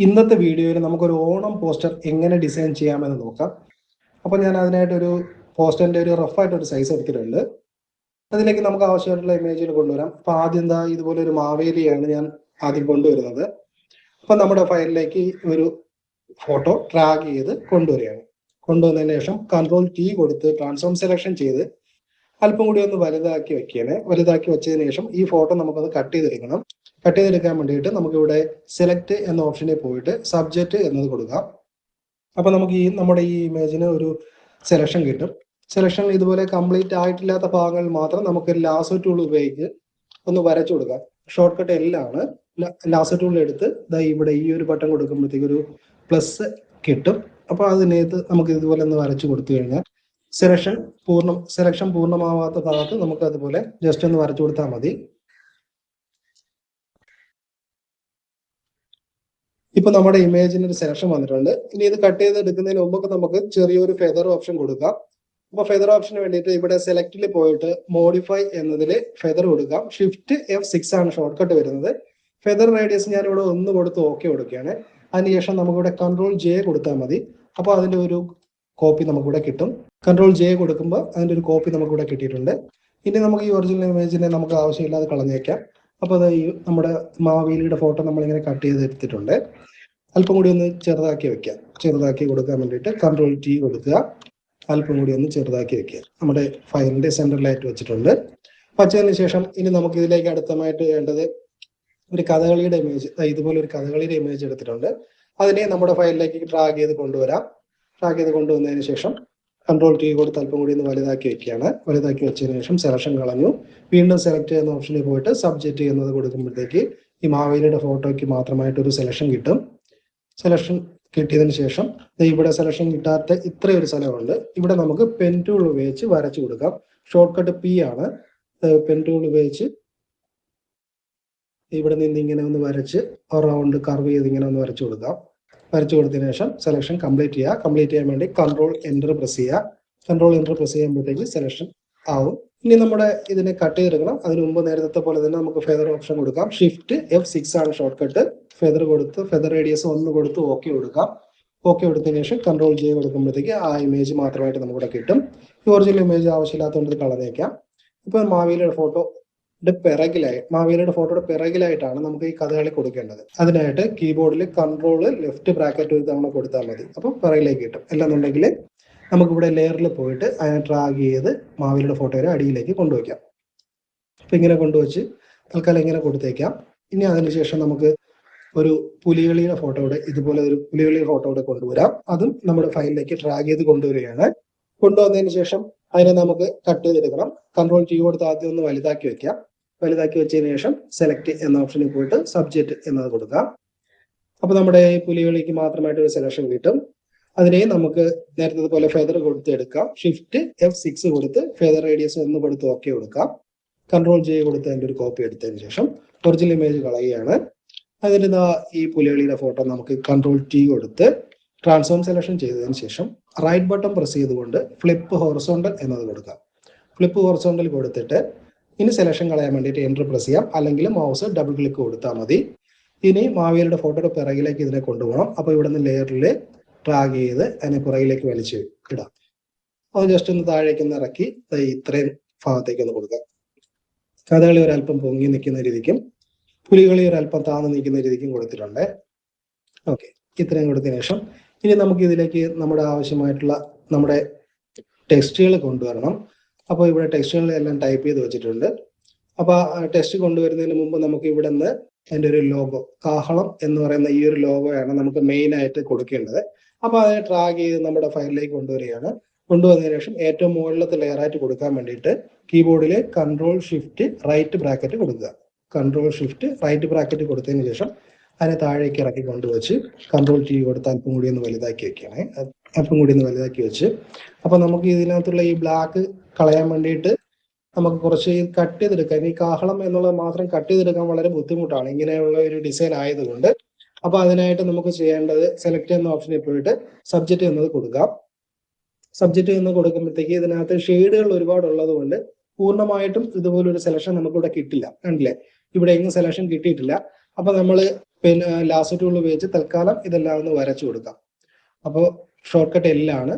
ഇന്നത്തെ വീഡിയോയിൽ നമുക്കൊരു ഓണം പോസ്റ്റർ എങ്ങനെ ഡിസൈൻ ചെയ്യാമെന്ന് നോക്കാം. അപ്പോൾ ഞാൻ അതിനായിട്ടൊരു പോസ്റ്ററിൻ്റെ ഒരു റഫായിട്ടൊരു സൈസ് എടുത്തിട്ടുണ്ട്. അതിലേക്ക് നമുക്ക് ആവശ്യമായിട്ടുള്ള ഇമേജുകൾ കൊണ്ടുവരാം. അപ്പോൾ ആദ്യം എന്താ ഇതുപോലെ ഒരു മാവേലിയാണ് ഞാൻ ആദ്യം കൊണ്ടുവരുന്നത്. അപ്പം നമ്മുടെ ഫയലിലേക്ക് ഒരു ഫോട്ടോ ഡ്രാഗ് ചെയ്ത് കൊണ്ടുവരികയാണ്. കൊണ്ടുവന്നതിന് ശേഷം Ctrl+T കൊടുത്ത് ട്രാൻസ്ഫോം സെലക്ഷൻ ചെയ്ത് അല്പം കൂടി ഒന്ന് വലുതാക്കി വെക്കുകയാണ്. വലുതാക്കി വെച്ചതിന് ശേഷം ഈ ഫോട്ടോ നമുക്കത് കട്ട് ചെയ്തെടുക്കണം. കട്ട് ചെയ്തെടുക്കാൻ വേണ്ടിയിട്ട് നമുക്കിവിടെ സെലക്ട് എന്ന ഓപ്ഷനിൽ പോയിട്ട് സബ്ജക്റ്റ് എന്നത് കൊടുക്കാം. അപ്പോൾ നമുക്ക് നമ്മുടെ ഈ ഇമേജിന് ഒരു സെലക്ഷൻ കിട്ടും. സെലക്ഷൻ ഇതുപോലെ കംപ്ലീറ്റ് ആയിട്ടില്ലാത്ത ഭാഗങ്ങൾ മാത്രം നമുക്ക് ലാസോ ടൂൾ ഉപയോഗിച്ച് ഒന്ന് വരച്ചു കൊടുക്കാം. ഷോർട്ട് കട്ട് എല്ലാമാണ്. ലാസോ ടൂൾ എടുത്ത് ഇവിടെ ഈ ഒരു ബട്ടൺ കൊടുക്കുമ്പോഴത്തേക്ക് ഒരു പ്ലസ് കിട്ടും. അപ്പോൾ അതിനകത്ത് നമുക്ക് ഇതുപോലെ ഒന്ന് വരച്ചു കൊടുത്തു കഴിഞ്ഞാൽ സെലക്ഷൻ പൂർണ്ണമാവാത്ത ഭാഗത്ത് നമുക്ക് അതുപോലെ ജസ്റ്റ് ഒന്ന് വരച്ചു കൊടുത്താൽ മതി. ഇപ്പൊ നമ്മുടെ ഇമേജിന് ഒരു സെലക്ഷൻ വന്നിട്ടുണ്ട്. ഇനി ഇത് കട്ട് ചെയ്ത് എടുക്കുന്നതിന് മുമ്പ് നമുക്ക് ചെറിയൊരു ഫെദർ ഓപ്ഷൻ കൊടുക്കാം. അപ്പൊ ഫെദർ ഓപ്ഷന് വേണ്ടിയിട്ട് ഇവിടെ സെലക്റ്റിൽ പോയിട്ട് മോഡിഫൈ എന്നതിൽ ഫെദർ കൊടുക്കാം. Shift+F6 ആണ് ഷോർട്ട് കട്ട് വരുന്നത്. ഫെദർ റേഡിയസ് ഞാൻ ഇവിടെ 1 കൊടുത്ത് ഓക്കെ കൊടുക്കുകയാണ്. അതിനുശേഷം നമുക്കിവിടെ Ctrl+J കൊടുത്താൽ മതി. അപ്പോൾ അതിന്റെ ഒരു കോപ്പി നമുക്കിവിടെ കിട്ടും. Ctrl+J കൊടുക്കുമ്പോൾ അതിന്റെ ഒരു കോപ്പി നമുക്കിവിടെ കിട്ടിയിട്ടുണ്ട്. ഇനി നമുക്ക് ഈ ഒറിജിനൽ ഇമേജിനെ നമുക്ക് ആവശ്യമില്ലാതെ കളഞ്ഞേക്കാം. അപ്പോൾ അത് നമ്മുടെ മാവേലിയുടെ ഫോട്ടോ നമ്മളിങ്ങനെ കട്ട് ചെയ്തെടുത്തിട്ടുണ്ട്. അല്പം കൂടി ഒന്ന് ചെറുതാക്കി വെക്കാം. ചെറുതാക്കി കൊടുക്കാൻ വേണ്ടിയിട്ട് Ctrl+T കൊടുക്കുക. അല്പം കൂടി ഒന്ന് ചെറുതാക്കി വെക്കുക. നമ്മുടെ ഫയലിന്റെ സെന്ററിലായിട്ട് വെച്ചിട്ടുണ്ട്. വച്ചതിന് ശേഷം ഇനി നമുക്ക് ഇതിലേക്ക് അടുത്തമായിട്ട് വേണ്ടത് ഒരു കഥകളിയുടെ ഇമേജ്. ഇതുപോലെ ഒരു കഥകളിയുടെ ഇമേജ് എടുത്തിട്ടുണ്ട്. അതിനെ നമ്മുടെ ഫയലിലേക്ക് ഡ്രാഗ് ചെയ്ത് കൊണ്ടുവരാം. ഡ്രാഗ് ചെയ്ത് കൊണ്ടുവന്നതിന് ശേഷം Ctrl+T കൊടുത്ത് അല്പം കൂടി ഒന്ന് വലുതാക്കി വെക്കുകയാണ്. വലുതാക്കി വെച്ചതിന് ശേഷം സെലക്ഷൻ കളഞ്ഞു. വീണ്ടും സെലക്ട് ചെയ്യുന്ന ഓപ്ഷനിൽ പോയിട്ട് സബ്ജക്റ്റ് എന്നത് കൊടുക്കുമ്പോഴത്തേക്ക് ഈ മാവേലിയുടെ ഫോട്ടോയ്ക്ക് മാത്രമായിട്ട് ഒരു സെലക്ഷൻ കിട്ടും. സെലക്ഷൻ കിട്ടിയതിന് ശേഷം ഇവിടെ സെലക്ഷൻ കിട്ടാത്ത ഇത്രയൊരു സ്ഥലമുണ്ട്. ഇവിടെ നമുക്ക് പെൻ ടൂൾ ഉപയോഗിച്ച് വരച്ചു കൊടുക്കാം. ഷോർട്ട് കട്ട് P ആണ്. പെൻ ടൂൾ ഉപയോഗിച്ച് ഇവിടെ നിന്ന് ഇങ്ങനെ ഒന്ന് വരച്ച് റൗണ്ട് കർവ് ചെയ്ത് ഇങ്ങനെ ഒന്ന് വരച്ചു കൊടുക്കാം. വരച്ചു കൊടുത്തതിന് ശേഷം സെലക്ഷൻ കംപ്ലീറ്റ് ചെയ്യുക. കംപ്ലീറ്റ് ചെയ്യാൻ വേണ്ടി Ctrl+Enter പ്രസ് ചെയ്യുക. Ctrl+Enter പ്രസ് ചെയ്യുമ്പോഴത്തേക്ക് സെലക്ഷൻ ആവും. ഇനി നമ്മുടെ ഇതിനെ കട്ട് ചെയ്തെടുക്കണം. അതിന് മുമ്പ് നേരത്തെ പോലെ തന്നെ നമുക്ക് ഫെദർ ഓപ്ഷൻ കൊടുക്കാം. Shift+F6 ആണ് ഷോർട്ട് കട്ട്. ഫെദർ കൊടുത്ത് ഫെദർ റേഡിയസ് 1 കൊടുത്ത് ഓക്കെ കൊടുക്കാം. ഓക്കെ കൊടുത്തതിന് ശേഷം Ctrl+J കൊടുക്കുമ്പോഴത്തേക്ക് ആ ഇമേജ് മാത്രമായിട്ട് നമുക്കിവിടെ കിട്ടും. ഈ ഒറിജിനൽ ഇമേജ് ആവശ്യമില്ലാത്തതുകൊണ്ട് കളഞ്ഞേക്കാം. ഇപ്പൊ മാവേലിയുടെ ഫോട്ടോയുടെ പിറകിലായിട്ടാണ് നമുക്ക് ഈ കഥകളി കൊടുക്കേണ്ടത്. അതിനായിട്ട് കീബോർഡിൽ Ctrl+Left ഒരു തവണ കൊടുത്താൽ മതി. അപ്പൊ പിറകിലേക്ക് കിട്ടും. അല്ലെന്നുണ്ടെങ്കിൽ നമുക്കിവിടെ ലെയറിൽ പോയിട്ട് അതിനെ ഡ്രാഗ് ചെയ്ത് മാവേലിയുടെ ഫോട്ടോയുടെ അടിയിലേക്ക് കൊണ്ടുവയ്ക്കാം. അപ്പൊ ഇങ്ങനെ കൊണ്ടുവച്ച് തൽക്കാലം ഇങ്ങനെ കൊടുത്തേക്കാം. ഇനി അതിനുശേഷം നമുക്ക് ഒരു പുലികളിയുടെ ഫോട്ടോയുടെ ഇതുപോലെ ഒരു പുലികളിയുടെ ഫോട്ടോയുടെ കൊണ്ടുവരാം. അതും നമ്മുടെ ഫയലിലേക്ക് ഡ്രാഗ് ചെയ്ത് കൊണ്ടുവരികയാണ്. കൊണ്ടുവന്നതിന് ശേഷം അതിനെ നമുക്ക് കട്ട് ചെയ്തെടുക്കണം. Ctrl+T കൊടുത്ത് ആദ്യം ഒന്ന് വലുതാക്കി വെക്കാം. വലുതാക്കി വെച്ചതിന് ശേഷം സെലക്ട് എന്ന ഓപ്ഷനിൽ പോയിട്ട് സബ്ജക്റ്റ് എന്നത് കൊടുക്കാം. അപ്പൊ നമ്മുടെ പുലികളിക്ക് മാത്രമായിട്ട് ഒരു സെലക്ഷൻ കിട്ടും. അതിനെ നമുക്ക് നേരത്തെ പോലെ ഫെദർ കൊടുത്ത് എടുക്കാം. Shift+F6 കൊടുത്ത് ഫെദർ റേഡിയസ് 1 കൊടുത്ത് ഓക്കെ കൊടുക്കാം. Ctrl+J കൊടുത്ത് അതിന്റെ ഒരു കോപ്പി എടുത്തതിന് ശേഷം ഒറിജിനൽ ഇമേജ് കളയുകയാണ്. അതിന് ഈ പുലികളിയുടെ ഫോട്ടോ നമുക്ക് Ctrl+T കൊടുത്ത് ട്രാൻസ്ഫോം സെലക്ഷൻ ചെയ്തതിന് ശേഷം റൈറ്റ് ബട്ടൺ പ്രസ് ചെയ്തുകൊണ്ട് ഫ്ലിപ്പ് ഹൊറിസോണ്ടൽ എന്നത് കൊടുക്കാം. ഫ്ലിപ്പ് ഹൊറിസോണ്ടൽ കൊടുത്തിട്ട് ഇനി സെലക്ഷൻ കളയാൻ വേണ്ടിയിട്ട് എൻ്റർ പ്രസ് ചെയ്യാം. അല്ലെങ്കിൽ മൗസ് ഡബിൾ ക്ലിക്ക് കൊടുത്താൽ മതി. ഇനി മാവേലിയുടെ ഫോട്ടോയുടെ പിറകിലേക്ക് ഇതിനെ കൊണ്ടുപോകണം. അപ്പോൾ ഇവിടെ നിന്ന് ലെയറിൽ ഡ്രാഗ് ചെയ്ത് അതിനെ പുറകിലേക്ക് വലിച്ച് ഇടാം. അത് ജസ്റ്റ് ഒന്ന് താഴേക്ക് ഒന്ന് ഇറക്കി ഇത്രയും ഭാഗത്തേക്ക് ഒന്ന് കൊടുക്കാം. കഥകളി ഒരല്പം പൊങ്ങി നിൽക്കുന്ന രീതിക്കും പുലികളി ഒരല്പം താന്ന് നിൽക്കുന്ന രീതിക്കും കൊടുത്തിട്ടുണ്ട്. ഓക്കെ, ഇത്രയും കൊടുത്തതിന് ശേഷം ഇനി നമുക്ക് ഇതിലേക്ക് നമ്മുടെ ആവശ്യമായിട്ടുള്ള നമ്മുടെ ടെക്സ്റ്റുകൾ കൊണ്ടുവരണം. അപ്പോൾ ഇവിടെ ടെക്സ്റ്റുകളെല്ലാം ടൈപ്പ് ചെയ്ത് വെച്ചിട്ടുണ്ട്. അപ്പോൾ ടെക്സ്റ്റ് കൊണ്ടുവരുന്നതിന് മുമ്പ് നമുക്ക് ഇവിടെ നിന്ന് അതിൻ്റെ ഒരു ലോഗോ, കാഹളം എന്ന് പറയുന്ന ഈ ഒരു ലോഗോയാണ് നമുക്ക് മെയിൻ ആയിട്ട് കൊടുക്കേണ്ടത്. അപ്പോൾ അതിനെ ഡ്രാഗ് ചെയ്ത് നമ്മുടെ ഫയലിലേക്ക് കൊണ്ടുവരികയാണ്. കൊണ്ടുവന്നതിന് ശേഷം ഏറ്റവും മുകളിലത്തെ ലെയറായിട്ട് കൊടുക്കാൻ വേണ്ടിയിട്ട് കീബോർഡിൽ Ctrl+Shift+Right കൊടുക്കുക. Ctrl+Shift+Right കൊടുത്തതിന് ശേഷം അതിനെ താഴേക്ക് ഇറക്കി കൊണ്ടുവച്ച് Ctrl+T കൊടുത്ത് അല്പം കൂടി ഒന്ന് വലുതാക്കി വെക്കുകയാണ്. അല്പം കൂടി ഒന്ന് വലുതാക്കി വെച്ച് അപ്പോൾ നമുക്ക് ഇതിനകത്തുള്ള ഈ ബ്ലാക്ക് കളയാൻ വേണ്ടിയിട്ട് നമുക്ക് കുറച്ച് കട്ട് ചെയ്തെടുക്കാം. ഈ കാഹളം എന്നുള്ളത് മാത്രം കട്ട് ചെയ്തെടുക്കാൻ വളരെ ബുദ്ധിമുട്ടാണ് ഇങ്ങനെയുള്ള ഒരു ഡിസൈൻ ആയതുകൊണ്ട്. അപ്പൊ അതിനായിട്ട് നമുക്ക് ചെയ്യേണ്ടത് സെലക്ട് എന്ന ഓപ്ഷനിൽ പോയിട്ട് സബ്ജക്റ്റ് എന്നത് കൊടുക്കാം. സബ്ജക്റ്റ് എന്ന് കൊടുക്കുമ്പോഴത്തേക്ക് ഇതിനകത്ത് ഷെയ്ഡുകൾ ഒരുപാട് ഉള്ളത് കൊണ്ട് പൂർണ്ണമായിട്ടും ഇതുപോലൊരു സെലക്ഷൻ നമുക്കിവിടെ കിട്ടില്ല. കണ്ടില്ലേ, ഇവിടെ എങ്ങും സെലക്ഷൻ കിട്ടിയിട്ടില്ല. അപ്പൊ നമ്മൾ പിന്നെ ലാസ്റ്റ് ടൂൾ ഉപയോഗിച്ച് തൽക്കാലം ഇതെല്ലാം ഒന്ന് വരച്ചു കൊടുക്കാം. അപ്പോൾ ഷോർട്ട് കട്ട് എല്ലാണ്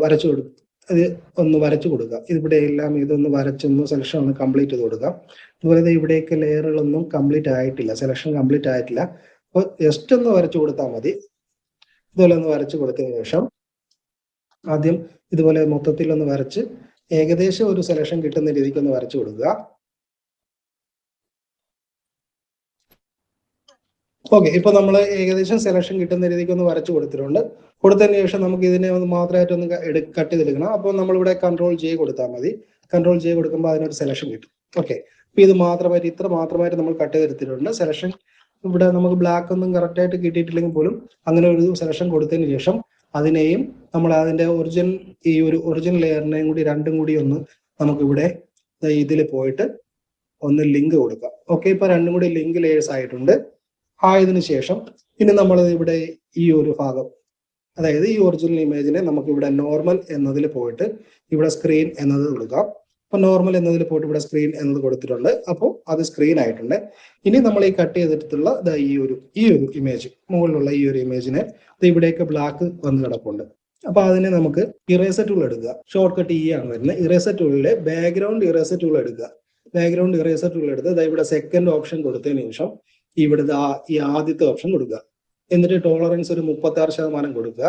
വരച്ചു കൊടുക്കുക. ഇത് ഒന്ന് വരച്ചു കൊടുക്കുക. ഇവിടെ എല്ലാം ഇതൊന്ന് വരച്ചൊന്ന് സെലക്ഷൻ ഒന്ന് കംപ്ലീറ്റ് ചെയ്ത് കൊടുക്കാം. അതുപോലെ ഇവിടെയൊക്കെ ലെയറുകളൊന്നും കംപ്ലീറ്റ് ആയിട്ടില്ല, സെലക്ഷൻ കംപ്ലീറ്റ് ആയിട്ടില്ല. അപ്പോൾ ജസ്റ്റ് ഒന്ന് വരച്ചു കൊടുത്താൽ മതി. ഇതുപോലെ ഒന്ന് വരച്ചു കൊടുത്തതിന് ശേഷം ആദ്യം ഇതുപോലെ മൊത്തത്തിൽ ഒന്ന് വരച്ച് ഏകദേശം ഒരു സെലക്ഷൻ കിട്ടുന്ന രീതിക്ക് ഒന്ന് വരച്ചു കൊടുക്കുക. ഓക്കെ, ഇപ്പൊ നമ്മൾ ഏകദേശം സെലക്ഷൻ കിട്ടുന്ന രീതിക്ക് ഒന്ന് വരച്ചു കൊടുത്തിട്ടുണ്ട്. കൊടുത്തതിന് ശേഷം നമുക്ക് ഇതിനെ ഒന്ന് മാത്രമായിട്ട് ഒന്ന് കട്ട് ചെയ്തെടുക്കണം. അപ്പോൾ നമ്മളിവിടെ കൺട്രോൾ ജെ കൊടുത്താൽ മതി. കൺട്രോൾ ജെ കൊടുക്കുമ്പോൾ അതിനൊരു സെലക്ഷൻ കിട്ടും. ഓക്കെ, അപ്പൊ ഇത് മാത്രമായിട്ട് ഇത്ര മാത്രമായിട്ട് നമ്മൾ കട്ട് ചെയ്തെടുത്തിട്ടുണ്ട്. സെലക്ഷൻ ഇവിടെ നമുക്ക് ബ്ലാക്ക് ഒന്നും കറക്റ്റ് ആയിട്ട് കിട്ടിയിട്ടില്ലെങ്കിൽ പോലും അങ്ങനെ ഒരു സെലക്ഷൻ കൊടുത്തതിന് ശേഷം അതിനെയും നമ്മൾ അതിന്റെ ഒറിജിനൽ ലെയറിനെയും കൂടി രണ്ടും കൂടി ഒന്ന് നമുക്കിവിടെ ഇതിൽ പോയിട്ട് ഒന്ന് ലിങ്ക് കൊടുക്കാം. ഓക്കെ, ഇപ്പൊ രണ്ടും കൂടി ലിങ്ക് ലേയേഴ്സ് ആയിട്ടുണ്ട്. ആയതിനു ശേഷം ഇനി നമ്മൾ ഇവിടെ ഈ ഒരു ഭാഗം, അതായത് ഈ ഒറിജിനൽ ഇമേജിനെ നമുക്ക് ഇവിടെ നോർമൽ എന്നതിൽ പോയിട്ട് ഇവിടെ സ്ക്രീൻ എന്നത് കൊടുക്കാം. അപ്പൊ നോർമൽ എന്നതിൽ പോയിട്ട് ഇവിടെ സ്ക്രീൻ എന്നത് കൊടുത്തിട്ടുണ്ട്. അപ്പോൾ അത് സ്ക്രീൻ ആയിട്ടുണ്ട്. ഇനി നമ്മൾ ഈ കട്ട് ചെയ്തിട്ടുള്ള ഈ ഒരു ഇമേജ്, മുകളിലുള്ള ഈ ഒരു ഇമേജിനെ ഇവിടേക്ക് ബ്ലാക്ക് വന്ന് കിടപ്പുണ്ട്. അപ്പൊ അതിനെ നമുക്ക് ഇറേസർ ടൂൾ എടുക്കുക. ഷോർട്ട് കട്ട് ആണ് വരുന്നത്. ഇറേസർ ടൂളിലെ ബാക്ക്ഗ്രൗണ്ട് ഇറേസർ ടൂൾ എടുക്കുക. ബാക്ക്ഗ്രൗണ്ട് ഇറേസർ ടൂൾ എടുത്ത് ഇവിടെ സെക്കൻഡ് ഓപ്ഷൻ കൊടുത്തതിന് ശേഷം ഇവിടെ ഈ ആദ്യത്തെ ഓപ്ഷൻ കൊടുക്കുക. എന്നിട്ട് ടോളറൻസ് ഒരു 36% കൊടുക്കുക.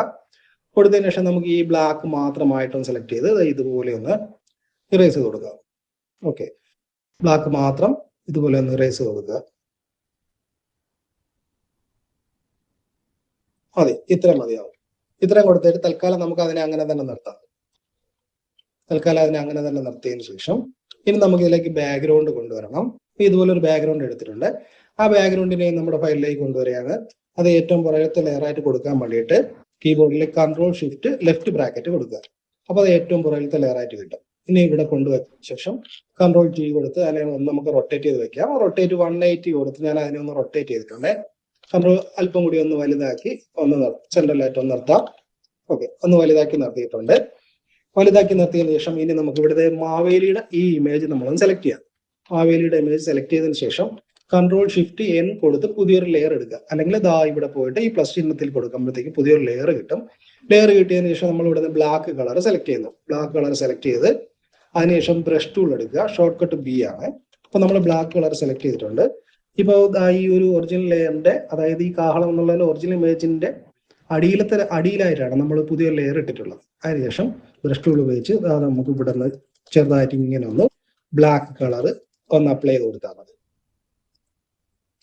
കൊടുത്തതിന് ശേഷം നമുക്ക് ഈ ബ്ലാക്ക് മാത്രമായിട്ടൊന്ന് സെലക്ട് ചെയ്ത് ഇതുപോലെ ഒന്ന് ഇറേസ് ചെയ്ത് കൊടുക്കുക. ഓക്കെ, ബ്ലാക്ക് മാത്രം ഇതുപോലെ ഒന്ന് ഇറേസ് ചെയ്ത് കൊടുക്കുക. മതി, ഇത്രയും മതിയാവും. ഇത്രയും കൊടുത്തിട്ട് തൽക്കാലം നമുക്ക് അതിനെ അങ്ങനെ തന്നെ നിർത്താം. തൽക്കാലം അതിനെ അങ്ങനെ തന്നെ നിർത്തിയതിനു ശേഷം ഇനി നമുക്ക് ഇതിലേക്ക് ബാക്ക്ഗ്രൗണ്ട് കൊണ്ടുവരണം. ഇതുപോലെ ഒരു ബാക്ക്ഗ്രൗണ്ട് എടുത്തിട്ടുണ്ട്. ആ ബാക്ക്ഗ്രൗണ്ടിനെ നമ്മുടെ ഫയലിലേക്ക് കൊണ്ടുവരികയാണ്. അത് ഏറ്റവും പുറകത്തെ ലെയറായിട്ട് കൊടുക്കാൻ വേണ്ടിയിട്ട് കീബോർഡിൽ കൺട്രോൾ ഷിഫ്റ്റ് ലെഫ്റ്റ് ബ്രാക്കറ്റ് കൊടുക്കുക. അപ്പൊ അത് ഏറ്റവും പുറകത്തെ ലെയറായിട്ട് കിട്ടും. ഇനി ഇവിടെ കൊണ്ടുവച്ച ശേഷം കൺട്രോൾ ടി കൊടുത്ത് അതിനെ ഒന്ന് നമുക്ക് റൊട്ടേറ്റ് ചെയ്ത് വെക്കാം. റൊട്ടേറ്റ് 180 കൊടുത്ത് ഞാൻ അതിനെ ഒന്ന് റൊട്ടേറ്റ് ചെയ്തിട്ടുണ്ട്. കൺട്രോൾ അല്പം കൂടി ഒന്ന് വലുതാക്കി ഒന്ന് സെൻട്രലായിട്ട് ഒന്ന് നിർത്താം. ഓക്കെ, ഒന്ന് വലുതാക്കി നിർത്തിയിട്ടുണ്ട്. വലുതാക്കി നിർത്തിയതിനു ശേഷം ഇനി നമുക്ക് ഇവിടുത്തെ മാവേലിയുടെ ഈ ഇമേജ് നമ്മളൊന്ന് സെലക്ട് ചെയ്യാം. മാവേലിയുടെ ഇമേജ് സെലക്ട് ചെയ്തതിനു ശേഷം കൺട്രോൾ ഷിഫ്റ്റ് എൻ കൊടുത്ത് പുതിയൊരു ലെയർ എടുക്കുക. അല്ലെങ്കിൽ ഇവിടെ പോയിട്ട് ഈ പ്ലസ് ചിഹ്നത്തിൽ കൊടുക്കുമ്പോഴത്തേക്ക് പുതിയൊരു ലെയർ കിട്ടും. ലെയർ കിട്ടിയതിനു ശേഷം നമ്മൾ ഇവിടെ ബ്ലാക്ക് കളർ സെലക്ട് ചെയ്യുന്നു. ബ്ലാക്ക് കളർ സെലക്ട് ചെയ്ത് അതിനുശേഷം ബ്രഷ് ടൂൾ എടുക്കുക. ഷോർട്ട് കട്ട് ബി ആണ്. അപ്പൊ നമ്മൾ ബ്ലാക്ക് കളർ സെലക്ട് ചെയ്തിട്ടുണ്ട്. ഇപ്പോൾ ഈ ഒരു ഒറിജിനൽ ലെയറിന്റെ, അതായത് ഈ കാഹളം എന്നുള്ള ഒറിജിനൽ ഇമേജിന്റെ അടിയിലായിട്ടാണ് നമ്മൾ പുതിയ ലെയർ ഇട്ടിട്ടുള്ളത്. അതിനുശേഷം ബ്രഷ് ടൂൾ ഉപയോഗിച്ച് നമുക്ക് ഇവിടെ നിന്ന് ചെറുതായിട്ട് ഇങ്ങനെ ഒന്ന് ബ്ലാക്ക് കളർ ഒന്ന് അപ്ലൈ ചെയ്ത് കൊടുത്താൽ മതി.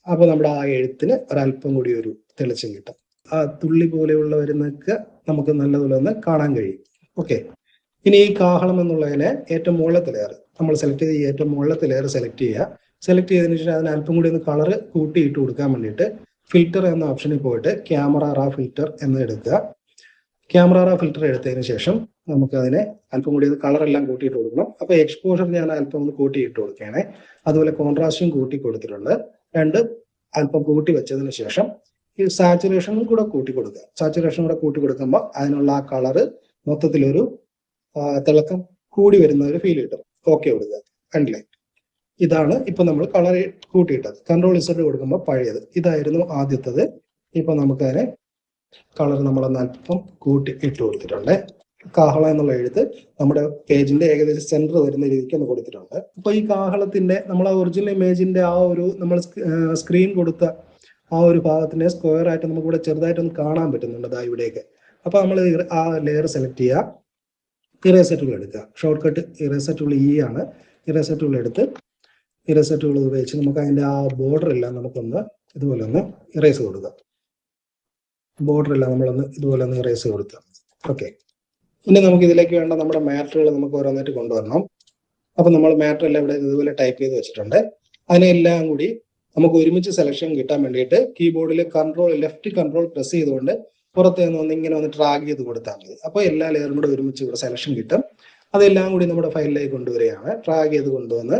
അപ്പൊ നമ്മുടെ ആ എഴുത്തിന് ഒരല്പം കൂടി ഒരു തെളിച്ചം കിട്ടും. ആ തുള്ളി പോലെയുള്ള വരുന്നൊക്കെ നമുക്ക് നല്ലതുപോലെ ഒന്ന് കാണാൻ കഴിയും. ഓക്കെ, ഇനി ഈ കാഹളം എന്നുള്ളതിനെ ഏറ്റവും മുകളിലത്തെ ലെയർ നമ്മൾ സെലക്ട് ചെയ്ത് ഏറ്റവും മുകളിലത്തെ ലെയർ സെലക്ട് ചെയ്യുക. സെലക്ട് ചെയ്തതിനു ശേഷം അതിന് അല്പം കൂടി ഒന്ന് കളർ കൂട്ടിയിട്ട് കൊടുക്കാൻ വേണ്ടിയിട്ട് ഫിൽറ്റർ എന്ന ഓപ്ഷനിൽ പോയിട്ട് ക്യാമറ റാ ഫിൽറ്റർ എന്ന് എടുക്കുക. ക്യാമറ റാ ഫിൽറ്റർ എടുത്തതിന് ശേഷം നമുക്ക് അതിനെ അല്പം കൂടി കളർ എല്ലാം കൂട്ടിയിട്ട് കൊടുക്കണം. അപ്പൊ എക്സ്പോഷർ ഞാൻ അല്പം ഒന്ന് കൂട്ടിയിട്ട് കൊടുക്കുകയാണ്. അതുപോലെ കോൺട്രാസ്റ്റും കൂട്ടി കൊടുത്തിട്ടുണ്ട്. രണ്ട് അല്പം കൂട്ടി വെച്ചതിന് ശേഷം ഈ സാച്ചുറേഷനും കൂടെ കൂട്ടി കൊടുക്കുക. സാച്ചുറേഷൻ കൂടെ കൂട്ടി കൊടുക്കുമ്പോൾ അതിനുള്ള ആ കളറ് മൊത്തത്തിലൊരു തിളക്കം കൂടി വരുന്ന ഒരു ഫീൽ കിട്ടും. ഓക്കെ കൊടുക്കുക. കണ്ടില്ലേ, ഇതാണ് ഇപ്പൊ നമ്മൾ കളർ കൂട്ടിയിട്ടത്. കൺട്രോൾ ഇസഡ് കൊടുക്കുമ്പോൾ പഴയത് ഇതായിരുന്നു ആദ്യത്തത്. ഇപ്പൊ നമുക്ക് അതിനെ കളർ നമ്മളൊന്ന് അല്പം കൂട്ടി ഇട്ട് കൊടുത്തിട്ടുണ്ട്. കാഹളം എന്നുള്ള എഴുത്ത് നമ്മുടെ പേജിന്റെ ഏകദേശം സെന്റർ വരുന്ന രീതിക്ക് ഒന്ന് കൊടുത്തിട്ടുണ്ട്. അപ്പൊ ഈ കാഹളത്തിന്റെ നമ്മൾ ആ ഒറിജിനൽ ഇമേജിന്റെ ആ ഒരു നമ്മൾ സ്ക്രീൻ കൊടുത്ത ആ ഒരു ഭാഗത്തിന്റെ സ്ക്വയർ ആയിട്ട് നമുക്ക് ഇവിടെ ചെറുതായിട്ടൊന്ന് കാണാൻ പറ്റുന്നുണ്ട് ദാ ഇവിടെയൊക്കെ. അപ്പൊ നമ്മൾ ആ ലെയർ സെലക്ട് ചെയ്യുക, ഇറേസർ ടൂൾ എടുക്കുക. Short cut eraser tool E ആണ്. ഇറേസർ ടൂൾ എടുത്ത് ഇറേസർ ടൂൾ ഉപയോഗിച്ച് നമുക്ക് അതിന്റെ ആ ബോർഡർ എല്ലാം നമുക്കൊന്ന് ഇതുപോലെ ഒന്ന് ഇറേസ് കൊടുക്കുക. ബോർഡർ എല്ലാം നമ്മളൊന്ന് ഇതുപോലെ ഒന്ന് ഇറേസ് കൊടുക്കുക. ഓക്കെ, ഇനി നമുക്ക് ഇതിലേക്ക് വേണ്ട നമ്മുടെ മാറ്ററുകൾ നമുക്ക് ഓരോന്നായിട്ട് കൊണ്ടുവരണം. അപ്പൊ നമ്മൾ മാറ്റർ എല്ലാം ഇവിടെ ഇതുപോലെ ടൈപ്പ് ചെയ്ത് വെച്ചിട്ടുണ്ട്. അതിനെല്ലാം കൂടി നമുക്ക് ഒരുമിച്ച് സെലക്ഷൻ കിട്ടാൻ വേണ്ടിയിട്ട് കീബോർഡിൽ ലെഫ്റ്റ് കൺട്രോൾ പ്രസ് ചെയ്തുകൊണ്ട് പുറത്ത് നിന്ന് ഇങ്ങനെ ഒന്ന് ട്രാഗ് ചെയ്ത് കൊടുത്താൽ മതി. അപ്പൊ എല്ലാ ലെയറും കൂടെ ഒരുമിച്ച് ഇവിടെ സെലക്ഷൻ കിട്ടും. അതെല്ലാം കൂടി നമ്മുടെ ഫയലിലേക്ക് കൊണ്ടുവരികയാണ്. ട്രാഗ് ചെയ്ത് കൊണ്ടുവന്ന്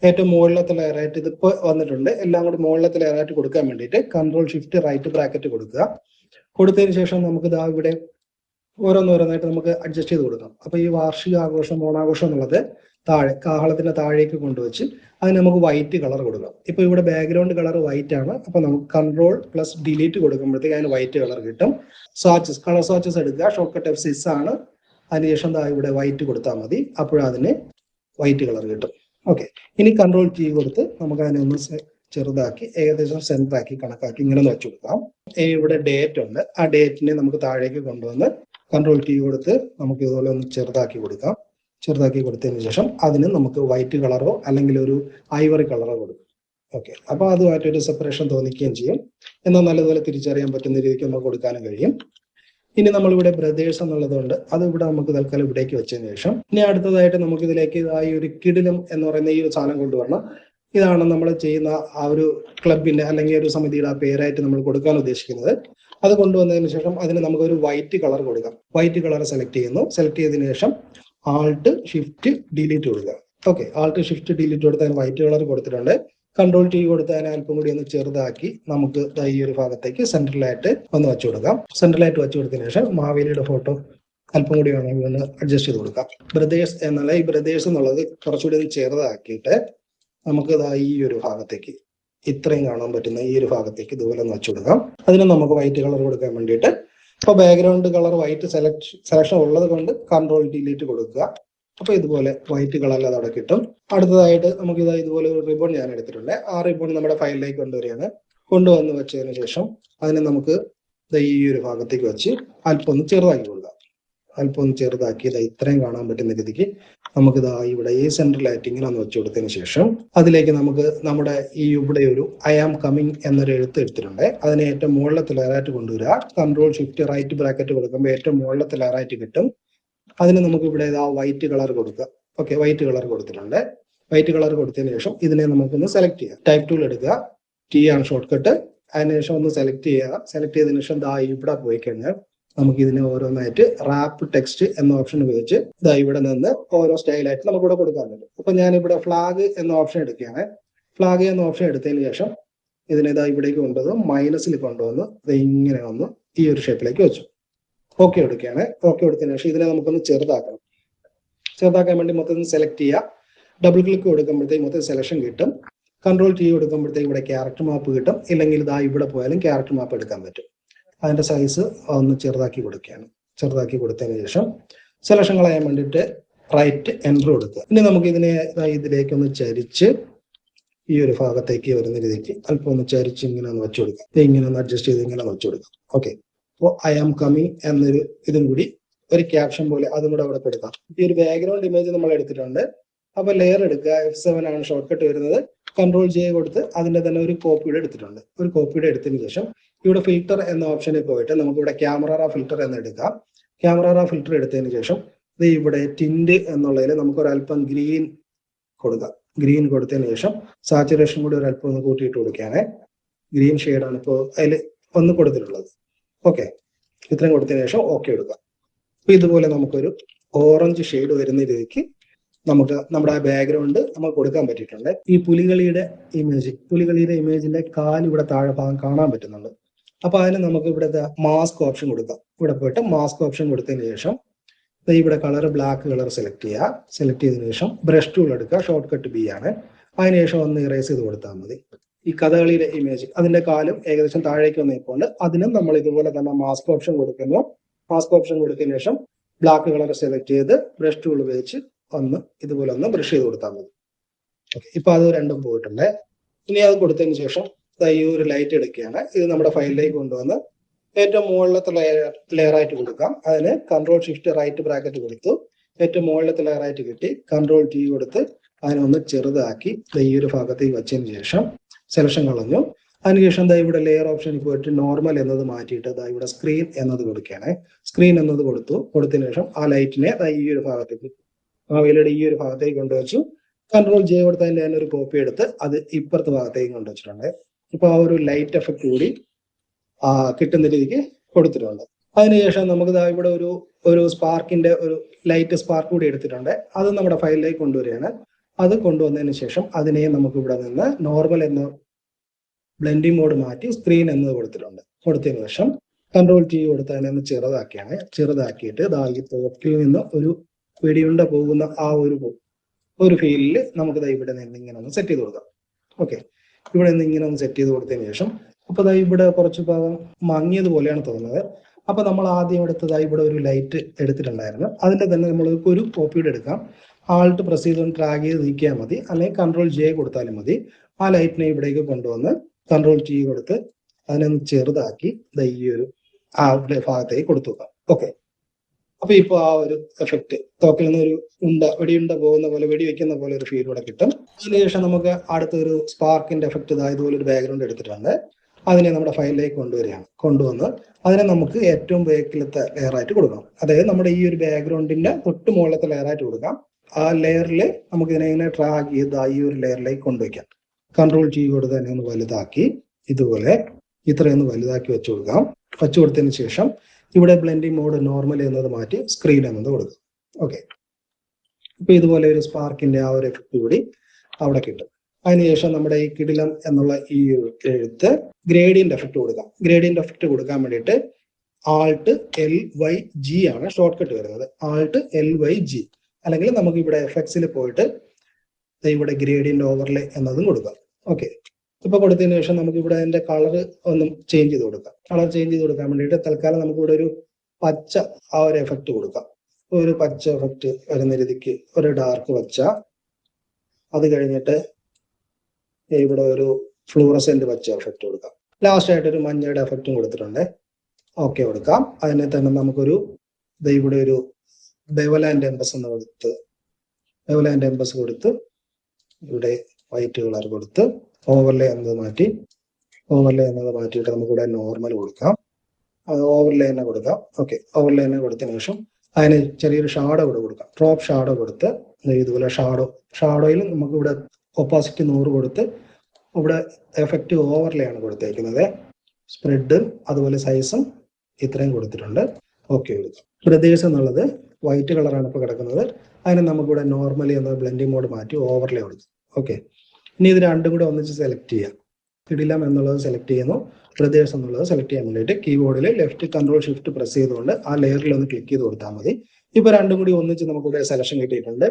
ഏറ്റവും മുകളിലത്തെ ലെയറായിട്ട് ഇതിപ്പോ വന്നിട്ടുണ്ട്. എല്ലാം കൂടി മുകളിലത്തെ ലെയറായിട്ട് കൊടുക്കാൻ വേണ്ടിയിട്ട് കൺട്രോൾ ഷിഫ്റ്റ് റൈറ്റ് ബ്രാക്കറ്റ് കൊടുക്കുക. കൊടുത്തതിന് ശേഷം നമുക്ക് ഇവിടെ ഓരോന്നോരോന്നായിട്ട് നമുക്ക് അഡ്ജസ്റ്റ് ചെയ്ത് കൊടുക്കാം. അപ്പൊ ഈ വാർഷിക ആഘോഷം, ഓണാഘോഷം എന്നുള്ളത് താഴെ കാഹളത്തിന്റെ താഴേക്ക് കൊണ്ടുവച്ച് അതിന് നമുക്ക് വൈറ്റ് കളർ കൊടുക്കാം. ഇപ്പൊ ഇവിടെ ബാക്ക്ഗ്രൗണ്ട് കളർ വൈറ്റ് ആണ്. അപ്പൊ നമുക്ക് കൺട്രോൾ പ്ലസ് ഡിലീറ്റ് കൊടുക്കുമ്പോഴത്തേക്ക് അതിന് വൈറ്റ് കളർ കിട്ടും. സ്വാച്ചസ് കളർ സ്വാച്ചസ് എടുക്കുക, ഷോർട്ട് കട്ട് F6 ആണ്. അതിനുശേഷം ഇവിടെ വൈറ്റ് കൊടുത്താൽ മതി, അപ്പോഴതിന് വൈറ്റ് കളർ കിട്ടും. ഓക്കെ, ഇനി കൺട്രോൾ T കൊടുത്ത് നമുക്ക് അതിനെ ഒന്ന് ചെറുതാക്കി ഏകദേശം സെന്റർ ആക്കി കണക്കാക്കി ഇങ്ങനെ വെച്ചു കൊടുക്കാം. ഇവിടെ ഡേറ്റ് ഉണ്ട്, ആ ഡേറ്റിനെ നമുക്ക് താഴേക്ക് കൊണ്ടുവന്ന് കൺട്രോൾ T കൊടുത്ത് നമുക്ക് ഇതുപോലെ ഒന്ന് ചെറുതാക്കി കൊടുക്കാം. ചെറുതാക്കി കൊടുത്തതിന് ശേഷം അതിന് നമുക്ക് വൈറ്റ് കളറോ അല്ലെങ്കിൽ ഒരു ഐവറി കളറോ കൊടുക്കും. ഓക്കെ, അപ്പോൾ അതുമായിട്ടൊരു സെപ്പറേഷൻ തോന്നിക്കുകയും ചെയ്യും. എന്നാൽ നല്ലതുപോലെ തിരിച്ചറിയാൻ പറ്റുന്ന രീതിക്ക് നമുക്ക് കൊടുക്കാനും കഴിയും. ഇനി നമ്മളിവിടെ ബ്രദേഴ്സ് എന്നുള്ളതുകൊണ്ട് അത് ഇവിടെ നമുക്ക് തൽക്കാലം ഇവിടേക്ക് വെച്ചതിന് ശേഷം ഇനി അടുത്തതായിട്ട് നമുക്ക് ഇതിലേക്ക് ഈ ഒരു കിടിലം എന്ന് പറയുന്ന ഈ ഒരു സാധനം കൊണ്ടുവരണം. ഇതാണ് നമ്മൾ ചെയ്യുന്ന ആ ഒരു ക്ലബിന്റെ അല്ലെങ്കിൽ ഒരു സമിതിയുടെ ആ പേരായിട്ട് നമ്മൾ കൊടുക്കാൻ ഉദ്ദേശിക്കുന്നത്. അത് കൊണ്ടുവന്നതിന് ശേഷം അതിന് നമുക്കൊരു വൈറ്റ് കളർ കൊടുക്കാം. വൈറ്റ് കളർ സെലക്ട് ചെയ്യുന്നു. സെലക്ട് ചെയ്തതിനു ശേഷം ആൾട്ട് ഷിഫ്റ്റ് ഡിലീറ്റ് കൊടുക്കുക. ഓക്കെ, ആൾട്ട് ഷിഫ്റ്റ് ഡിലീറ്റ് കൊടുത്ത് അതിന് വൈറ്റ് കളർ കൊടുത്തിട്ടുണ്ട്. കൺട്രോൾ T കൊടുത്ത് അതിനെ അല്പം കൂടി ഒന്ന് ചെറുതാക്കി നമുക്ക് ഈ ഒരു ഭാഗത്തേക്ക് സെൻട്രലായിട്ട് ഒന്ന് വെച്ചു കൊടുക്കാം. സെൻട്രലായിട്ട് വെച്ചു കൊടുത്തതിന് ശേഷം മാവേലിയുടെ ഫോട്ടോ അല്പം കൂടി വേണമെങ്കിൽ ഒന്ന് അഡ്ജസ്റ്റ് ചെയ്ത് കൊടുക്കാം. ബ്രദേഴ്സ് എന്നുള്ള ഈ ബ്രദേഴ്സ് എന്നുള്ളത് കുറച്ചുകൂടി ഒന്ന് ചെറുതാക്കിയിട്ട് നമുക്ക് ഈ ഒരു ഭാഗത്തേക്ക് ഇത്രയും കാണാൻ പറ്റുന്ന ഈ ഒരു ഭാഗത്തേക്ക് ഇതുപോലെ ഒന്ന് വെച്ചു കൊടുക്കാം. അതിന് നമുക്ക് വൈറ്റ് കളർ കൊടുക്കാൻ വേണ്ടിയിട്ട് ഇപ്പോൾ ബാക്ക്ഗ്രൗണ്ട് കളർ വൈറ്റ് സെലക്ഷൻ ഉള്ളത് കൊണ്ട് കൺട്രോൾ ഡിലീറ്റ് കൊടുക്കുക. അപ്പൊ ഇതുപോലെ വൈറ്റ് കളറിൽ അത് അവിടെ കിട്ടും. അടുത്തതായിട്ട് നമുക്ക് ഇതുപോലെ ഒരു റിബൺ ഞാൻ എടുത്തിട്ടുണ്ട്. ആ റിബൺ നമ്മുടെ ഫയലിലേക്ക് കൊണ്ടുവരികയാണ്. കൊണ്ടുവന്ന് വെച്ചതിന് ശേഷം അതിനെ നമുക്ക് ഈ ഒരു ഭാഗത്തേക്ക് വെച്ച് അല്പം ഒന്ന് ചെറുതാക്കി കൊടുക്കാം. അല്പം ഒന്ന് ചെറുതാക്കി ഇത്രയും കാണാൻ പറ്റുന്ന രീതിക്ക് നമുക്ക് ഇവിടെ ഈ സെൻട്രലായിട്ട് ഇങ്ങനെ ഒന്ന് വെച്ചു കൊടുത്തതിന് ശേഷം അതിലേക്ക് നമുക്ക് നമ്മുടെ ഇവിടെ ഒരു ഐ ആം കമ്മിങ് എന്നൊരു എഴുത്ത് എടുത്തിട്ടുണ്ട്. അതിനെ ഏറ്റവും മുകളിലത്തെ ലെയറായിട്ട് കൊണ്ടുവരിക. കൺട്രോൾ ഷിഫ്റ്റ് റൈറ്റ് ബ്രാക്കറ്റ് കൊടുക്കുമ്പോൾ ഏറ്റവും മുകളിലത്തെ ലെയറായിട്ട് കിട്ടും. അതിന് നമുക്ക് ഇവിടെ വൈറ്റ് കളർ കൊടുക്കുക. ഓക്കെ, വൈറ്റ് കളർ കൊടുത്തിട്ടുണ്ട്. വൈറ്റ് കളർ കൊടുത്തതിന് ശേഷം ഇതിനെ നമുക്കൊന്ന് സെലക്ട് ചെയ്യാം. ടൈപ്പ് ടൂൾ എടുക്കുക, T ആണ് ഷോർട്ട് കട്ട്. അതിനുശേഷം ഒന്ന് സെലക്ട് ചെയ്യുക. സെലക്ട് ചെയ്തതിനു ശേഷം ഇവിടെ പോയി കഴിഞ്ഞാൽ നമുക്ക് ഇതിനെ ഓരോന്നായിട്ട് റാപ്പ് ടെക്സ്റ്റ് എന്ന ഓപ്ഷൻ ഉപയോഗിച്ച് ഇവിടെ നിന്ന് ഓരോ സ്റ്റൈലായിട്ട് നമുക്ക് ഇവിടെ കൊടുക്കാൻ പറ്റും. അപ്പൊ ഞാനിവിടെ ഫ്ലാഗ് എന്ന ഓപ്ഷൻ എടുക്കുകയാണ്. ഫ്ലാഗ് എന്ന ഓപ്ഷൻ എടുത്തതിന് ശേഷം ഇതിനെ ഇവിടേക്ക് കൊണ്ടുവന്ന് മൈനസിൽ കൊണ്ടുവന്ന് ഇങ്ങനെ വന്ന് ഈ ഒരു ഷേപ്പിലേക്ക് വെച്ചു. ഓക്കെ എടുക്കുകയാണ്. ഓക്കെ എടുത്തതിന് ശേഷം ഇതിനെ നമുക്കൊന്ന് ചെറുതാക്കണം. ചെറുതാക്കാൻ വേണ്ടി മൊത്തം സെലക്ട് ചെയ്യുക. ഡബിൾ ക്ലിക്ക് കൊടുക്കുമ്പോഴത്തേക്ക് മൊത്തം സെലക്ഷൻ കിട്ടും. കൺട്രോൾ T കൊടുക്കുമ്പോഴത്തേക്ക് ഇവിടെ ക്യാരക്ടർ മാപ്പ് കിട്ടും. ഇല്ലെങ്കിൽ ഇവിടെ പോയാലും ക്യാരക്ടർ മാപ്പ് എടുക്കാൻ പറ്റും. അതിന്റെ സൈസ് ഒന്ന് ചെറുതാക്കി കൊടുക്കുകയാണ്. ചെറുതാക്കി കൊടുത്തതിന് ശേഷം സെലക്ഷൻ കളയാൻ വേണ്ടിയിട്ട് റൈറ്റ് എൻ്റർ കൊടുക്കുക. ഇനി നമുക്ക് ഇതിനെ ഇതിലേക്കൊന്ന് ചരിച്ച് ഈ ഒരു ഭാഗത്തേക്ക് വരുന്ന രീതിക്ക് അല്പം ഒന്ന് ചരിച്ച് ഇങ്ങനെ ഒന്ന് വെച്ചു കൊടുക്കാം. ഇങ്ങനെ ഒന്ന് അഡ്ജസ്റ്റ് ചെയ്ത് ഇങ്ങനെ വെച്ചു കൊടുക്കാം. ഓക്കെ, അപ്പോൾ ഐ ആം കമ്മിങ് എന്നൊരു ഇതും കൂടി ഒരു ക്യാപ്ഷൻ പോലെ അതും കൂടെ അവിടെ കൊടുക്കാം. ഈ ഒരു ബാക്ക്ഗ്രൗണ്ട് ഇമേജ് നമ്മൾ എടുത്തിട്ടുണ്ട്. അപ്പൊ ലെയർ എടുക്കുക. F7 ആണ് ഷോർട്ട് കട്ട് വരുന്നത്. കൺട്രോൾ J കൊടുത്ത് അതിന്റെ തന്നെ ഒരു കോപ്പിയുടെ എടുത്തിട്ടുണ്ട്. ഒരു കോപ്പിയുടെ എടുത്തതിന് ശേഷം ഇവിടെ ഫിൽറ്റർ എന്ന ഓപ്ഷനിൽ പോയിട്ട് നമുക്ക് ഇവിടെ ക്യാമറ ഫിൽറ്റർ എന്ന് എടുക്കാം. ക്യാമറ ഫിൽറ്റർ എടുത്തതിന് ശേഷം ഇവിടെ ടിൻഡ് എന്നുള്ളതിൽ നമുക്ക് ഒരല്പം ഗ്രീൻ കൊടുക്കാം. ഗ്രീൻ കൊടുത്തതിന് ശേഷം സാച്ചുറേഷൻ കൂടി ഒരല്പം ഒന്ന് കൂട്ടിയിട്ട് കൊടുക്കുകയാണ്. ഗ്രീൻ ഷെയ്ഡാണ് ഇപ്പോൾ അതിൽ ഒന്ന് കൊടുത്തിട്ടുള്ളത്. ഓക്കെ, ഇത്രയും കൊടുത്തതിന് ശേഷം ഓക്കെ എടുക്കാം. അപ്പൊ ഇതുപോലെ നമുക്കൊരു ഓറഞ്ച് ഷെയ്ഡ് വരുന്ന രീതിക്ക് നമുക്ക് നമ്മുടെ ആ ബാക്ക്ഗ്രൗണ്ട് നമുക്ക് കൊടുക്കാൻ പറ്റിയിട്ടുണ്ട്. ഈ പുലികളിയുടെ ഇമേജിന്റെ കാല് ഇവിടെ താഴെ ഭാഗം കാണാൻ പറ്റുന്നുണ്ട്. അപ്പൊ അതിന് നമുക്ക് ഇവിടുത്തെ മാസ്ക് ഓപ്ഷൻ കൊടുക്കാം. ഇവിടെ പോയിട്ട് മാസ്ക് ഓപ്ഷൻ കൊടുത്തതിന് ശേഷം ഇവിടെ കളർ ബ്ലാക്ക് കളർ സെലക്ട് ചെയ്യുക. സെലക്ട് ചെയ്തതിനു ശേഷം ബ്രഷ് ടൂൾ എടുക്കുക. ഷോർട്ട് കട്ട് B ആണ്. അതിനുശേഷം ഒന്ന് ഇറേസ് ചെയ്ത് കൊടുത്താൽ മതി. ഈ കഥകളിയുടെ ഇമേജ് അതിന്റെ കാലും ഏകദേശം താഴേക്ക് വന്നിട്ടുണ്ട്. അതിനും നമ്മൾ ഇതുപോലെ തന്നെ മാസ്ക് ഓപ്ഷൻ കൊടുക്കുന്നു. മാസ്ക് ഓപ്ഷൻ കൊടുത്തതിന് ശേഷം ബ്ലാക്ക് കളർ സെലക്ട് ചെയ്ത് ബ്രഷ് ടൂൾ ഉപയോഗിച്ച് ഒന്ന് ഇതുപോലെ ഒന്ന് ബ്രഷ് ചെയ്ത് കൊടുത്താൽ മതി. ഓക്കെ, ഇപ്പൊ അത് രണ്ടും പോയിട്ടുണ്ട്. ഇനി അത് കൊടുത്തതിന് ശേഷം ഈ ഒരു ലൈറ്റ് എടുക്കുകയാണ്. ഇത് നമ്മുടെ ഫയലിലേക്ക് കൊണ്ടുവന്ന് ഏറ്റവും മുകളിലത്തെ ലെയറായിട്ട് കൊടുക്കാം. അതിന് കൺട്രോൾ ഷിഫ്റ്റ് റൈറ്റ് ബ്രാക്കറ്റ് കൊടുത്തു. ഏറ്റവും മുകളിലത്തെ ലെയറായിട്ട് കിട്ടി. കൺട്രോൾ T കൊടുത്ത് അതിനൊന്ന് ചെറുതാക്കി ഈ ഒരു ഭാഗത്തേക്ക് വെച്ചതിന് ശേഷം സെലക്ഷൻ കളഞ്ഞു. അതിനുശേഷം ഇവിടെ ലെയർ ഓപ്ഷനിൽ പോയിട്ട് നോർമൽ എന്നത് മാറ്റിയിട്ട് ഇവിടെ സ്ക്രീൻ എന്നത് കൊടുക്കുകയാണ്. സ്ക്രീൻ എന്നത് കൊടുത്തതിന് ശേഷം ആ ലൈറ്റിനെ ഈ ഒരു ഭാഗത്തേക്ക് മാവേലിയുടെ ഈ ഒരു ഭാഗത്തേക്ക് കൊണ്ടുവച്ചു. കൺട്രോൾ J കൊടുത്ത് അതിന്റെ തന്നെ ഒരു കോപ്പി എടുത്ത് അത് ഇപ്പുറത്തെ ഭാഗത്തേക്ക് കൊണ്ടുവച്ചിട്ടുണ്ട്. ഇപ്പൊ ആ ഒരു ലൈറ്റ് എഫക്ട് കൂടി കിട്ടുന്ന രീതിക്ക് കൊടുത്തിട്ടുണ്ട്. അതിനുശേഷം നമുക്ക് ഇവിടെ ഒരു സ്പാർക്കിന്റെ ഒരു ലൈറ്റ് സ്പാർക്ക് കൂടി എടുത്തിട്ടുണ്ട്. അത് നമ്മുടെ ഫയലിലേക്ക് കൊണ്ടുവരികയാണ്. അത് കൊണ്ടുവന്നതിന് ശേഷം അതിനെ നമുക്ക് ഇവിടെ നിന്ന് നോർമൽ എന്ന ബ്ലെൻഡിങ് മോഡ് മാറ്റി സ്ക്രീൻ എന്നത് കൊടുത്തിട്ടുണ്ട്. കൊടുത്തതിന് ശേഷം കൺട്രോൾ T കൊടുത്ത് അതിനെ ഒന്ന് ചെറുതാക്കിയിട്ട് ഈ തോക്കിൽ നിന്ന് ഒരു വെടിയുണ്ട പോകുന്ന ആ ഒരു ഒരു ഫീലിൽ നമുക്ക് ഇവിടെ നിന്ന് ഇങ്ങനെ ഒന്ന് സെറ്റ് ചെയ്ത് കൊടുക്കാം. ഓക്കെ, ഇവിടെ നിന്ന് ഇങ്ങനെ ഒന്ന് സെറ്റ് ചെയ്ത് കൊടുത്തതിന് ശേഷം അപ്പൊ ഇവിടെ കുറച്ച് ഭാഗം മങ്ങിയതുപോലെയാണ് തോന്നുന്നത്. അപ്പൊ നമ്മൾ ആദ്യം എടുത്തതായി ഇവിടെ ഒരു ലൈറ്റ് എടുത്തിട്ടുണ്ടായിരുന്നു. അതിന്റെ തന്നെ നമ്മൾ ഒരു കോപ്പിയുടെ എടുക്കാം. ആൾട്ട് പ്രസ് ചെയ്തുകൊണ്ട് ഡ്രാഗ് ചെയ്ത് നീക്കിയാൽ മതി, അല്ലെങ്കിൽ കൺട്രോൾ ജെ കൊടുത്താലും മതി. ആ ലൈറ്റിനെ ഇവിടേക്ക് കൊണ്ടുവന്ന് കൺട്രോൾ ടി കൊടുത്ത് അതിനെ ചെറുതാക്കി ഈ ഒരു ആ ഭാഗത്തേക്ക് കൊടുത്തു വെക്കാം. ഓക്കെ, അപ്പൊ ഇപ്പൊ ആ ഒരു എഫക്ട് തോക്കിൽ നിന്ന് ഒരു വെടിയുണ്ട പോകുന്ന പോലെ, വെടി വെക്കുന്ന പോലെ ഒരു ഫീൽ ഇവിടെ കിട്ടും. അതിനുശേഷം നമുക്ക് അടുത്തൊരു സ്പാർക്കിന്റെ എഫക്ട് ഇതുപോലെ ഒരു ബാക്ക്ഗ്രൗണ്ട് എടുത്തിട്ടുണ്ട്. അതിനെ നമ്മുടെ ഫയലിലേക്ക് കൊണ്ടുവന്ന് അതിനെ നമുക്ക് ഏറ്റവും ബേക്കിലത്തെ ലെയർ ആയിട്ട് കൊടുക്കണം. അതായത് നമ്മുടെ ഈ ഒരു ബാക്ക്ഗ്രൗണ്ടിന്റെ തൊട്ട് മുകളിലത്തെ ലെയർ ആയിട്ട് കൊടുക്കാം. ആ ലെയറിൽ നമുക്ക് ഇതിനെ ഡ്രാഗ് ചെയ്ത് ഈ ഒരു ലെയറിലേക്ക് കൊണ്ടുവയ്ക്കാം. കൺട്രോൾ ടി കൊടുത്ത് തന്നെ ഒന്ന് വലുതാക്കി ഇതുപോലെ ഇത്രയൊന്ന് വലുതാക്കി വെച്ചു കൊടുക്കാം. വെച്ചു കൊടുത്തതിന് ശേഷം ഇവിടെ ബ്ലെൻഡിങ് മോഡ് നോർമൽ എന്നത് മാറ്റി സ്ക്രീൻ എന്നത് കൊടുക്കും. ഓക്കെ, ഇപ്പൊ ഇതുപോലെ ഒരു സ്പാർക്കിന്റെ ആ ഒരു എഫക്ട് കൂടി അവിടെ കിട്ടും. അതിനുശേഷം നമ്മുടെ ഈ കിടിലം എന്നുള്ള ഈ എഴുത്ത് ഗ്രേഡിയന്റ് എഫക്ട് കൊടുക്കാം. ഗ്രേഡിയന്റ് എഫക്ട് കൊടുക്കാൻ വേണ്ടിയിട്ട് ആൾട്ട് LYG ആണ് ഷോർട്ട് കട്ട് വരുന്നത്. ആൾട്ട് LYG, അല്ലെങ്കിൽ നമുക്ക് ഇവിടെ എഫക്ട്സിൽ പോയിട്ട് ഇവിടെ ഗ്രേഡിയന്റ് ഓവർലേ എന്നതും കൊടുക്കാം. ഓക്കെ, ഇപ്പൊ കൊടുത്തതിന് ശേഷം നമുക്ക് ഇവിടെ അതിന്റെ കളർ ഒന്ന് ചേഞ്ച് ചെയ്ത് കൊടുക്കാം. കളർ ചേഞ്ച് ചെയ്ത് കൊടുക്കാൻ വേണ്ടിയിട്ട് തൽക്കാലം നമുക്ക് ഇവിടെ ഒരു പച്ച ആ ഒരു എഫക്ട് കൊടുക്കാം. ഒരു പച്ച എഫക്ട് വരുന്ന രീതിക്ക് ഒരു ഡാർക്ക് പച്ച, അത് കഴിഞ്ഞിട്ട് ഇവിടെ ഒരു ഫ്ലൂറസെന്റ് പച്ച എഫക്ട് കൊടുക്കാം. ലാസ്റ്റ് ആയിട്ട് ഒരു മഞ്ഞയുടെ എഫക്റ്റും കൊടുത്തിട്ടുണ്ട്. ഓക്കെ കൊടുക്കാം. അതിനെ തന്നെ നമുക്കൊരു ഇവിടെ ഒരു ബെവലാൻഡ് എംബസ് എന്ന് കൊടുത്ത് ബെവലാൻഡ് എംബസ് കൊടുത്ത് ഇവിടെ വൈറ്റ് കളർ കൊടുത്ത് ഓവർലേ എന്നത് മാറ്റിയിട്ട് നമുക്കിവിടെ നോർമൽ കൊടുക്കാം. ഓവർലേ തന്നെ കൊടുക്കാം. ഓക്കെ, ഓവർലേ തന്നെ കൊടുത്തതിന് ശേഷം അതിന് ചെറിയൊരു ഷാഡോ ഇവിടെ കൊടുക്കാം. ഡ്രോപ്പ് ഷാഡോ കൊടുത്ത് ഇതുപോലെ ഷാഡോയിൽ നമുക്കിവിടെ ഒപ്പോസിറ്റ് 100 കൊടുത്ത് ഇവിടെ എഫക്റ്റ് ഓവർലേ ആണ് കൊടുത്തേക്കുന്നത്. സ്പ്രെഡും അതുപോലെ സൈസും ഇത്രയും കൊടുത്തിട്ടുണ്ട്. ഓക്കെ കൊടുക്കാം. ബ്രദേഴ്സ് എന്നുള്ളത് വൈറ്റ് കളറാണ് ഇപ്പോൾ കിടക്കുന്നത്. അതിന് നമുക്കിവിടെ നോർമലി എന്ന ബ്ലെൻഡിങ് മോഡ് മാറ്റി ഓവർലേ കൊടുക്കും. ഓക്കെ, ഇനി ഇത് രണ്ടും കൂടെ ഒന്നിച്ച് സെലക്ട് ചെയ്യാം. കിടിലം എന്നുള്ളത് സെലക്ട് ചെയ്യുന്നു, ബ്രദേഴ്സ് എന്നുള്ളത് സെലക്ട് ചെയ്യാൻ വേണ്ടിയിട്ട് കീബോർഡിൽ ലെഫ്റ്റ് കൺട്രോൾ ഷിഫ്റ്റ് പ്രസ് ചെയ്തുകൊണ്ട് ആ ലെയറിൽ ഒന്ന് ക്ലിക്ക് ചെയ്ത് കൊടുത്താൽ മതി. ഇപ്പൊ രണ്ടും കൂടി ഒന്നിച്ച് നമുക്കിവിടെ സെലക്ഷൻ കിട്ടിയിട്ടുണ്ട്.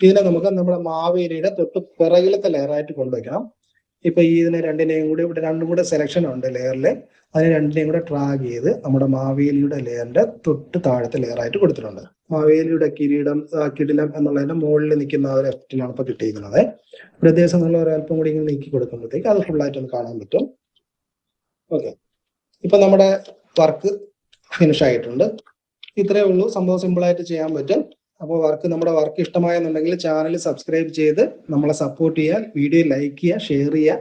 ഇതിനെ നമുക്ക് നമ്മുടെ മാവേലിയുടെ തൊട്ട് പിറകിലത്തെ ലെയറായിട്ട് കൊണ്ടുവയ്ക്കണം. ഇപ്പൊ ഇതിനെ രണ്ടിനെയും കൂടി ഇവിടെ രണ്ടും കൂടെ സെലക്ഷൻ ഉണ്ട് ലെയറിൽ. അതിനെ രണ്ടിനെയും കൂടെ ഡ്രാഗ് ചെയ്ത് നമ്മുടെ മാവേലിയുടെ ലെയറിന്റെ തൊട്ട് താഴത്തെ ലെയറായിട്ട് കൊടുത്തിട്ടുണ്ട്. മാവേലിയുടെ കിടിലം എന്നുള്ളതിന്റെ മുകളിൽ നിൽക്കുന്ന ഒരു എഫക്റ്റിലാണ് ഇപ്പൊ കിട്ടിയിരിക്കുന്നത്. ബ്രദേഴ്സ് എന്നുള്ള ഒരല്പം കൂടി ഇങ്ങനെ നീക്കി കൊടുക്കുമ്പോഴത്തേക്ക് അത് ഫുള്ളായിട്ട് ഒന്ന് കാണാൻ പറ്റും. ഓക്കെ, ഇപ്പൊ നമ്മുടെ വർക്ക് ഫിനിഷ് ആയിട്ടുണ്ട്. ഇത്രയേ ഉള്ളൂ. സംഭവം സിമ്പിളായിട്ട് ചെയ്യാൻ പറ്റും. അപ്പോൾ നമ്മുടെ വർക്ക് ഇഷ്ടമായെന്നുണ്ടെങ്കിൽ ചാനൽ സബ്സ്ക്രൈബ് ചെയ്ത് നമ്മളെ സപ്പോർട്ട് ചെയ്യുക, വീഡിയോ ലൈക്ക് ചെയ്യുക, ഷെയർ ചെയ്യുക,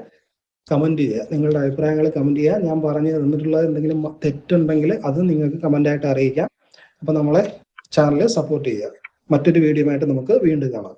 കമന്റ് ചെയ്യുക. നിങ്ങളുടെ അഭിപ്രായങ്ങൾ കമന്റ് ചെയ്യുക. ഞാൻ പറഞ്ഞു തന്നിട്ടുള്ള എന്തെങ്കിലും തെറ്റുണ്ടെങ്കിൽ അത് നിങ്ങൾക്ക് കമന്റായിട്ട് അറിയിക്കാം. അപ്പൊ നമ്മളെ ചാനൽ സപ്പോർട്ട് ചെയ്യുക. മറ്റൊരു വീഡിയോ ആയിട്ട് നമുക്ക് വീണ്ടും കാണാം.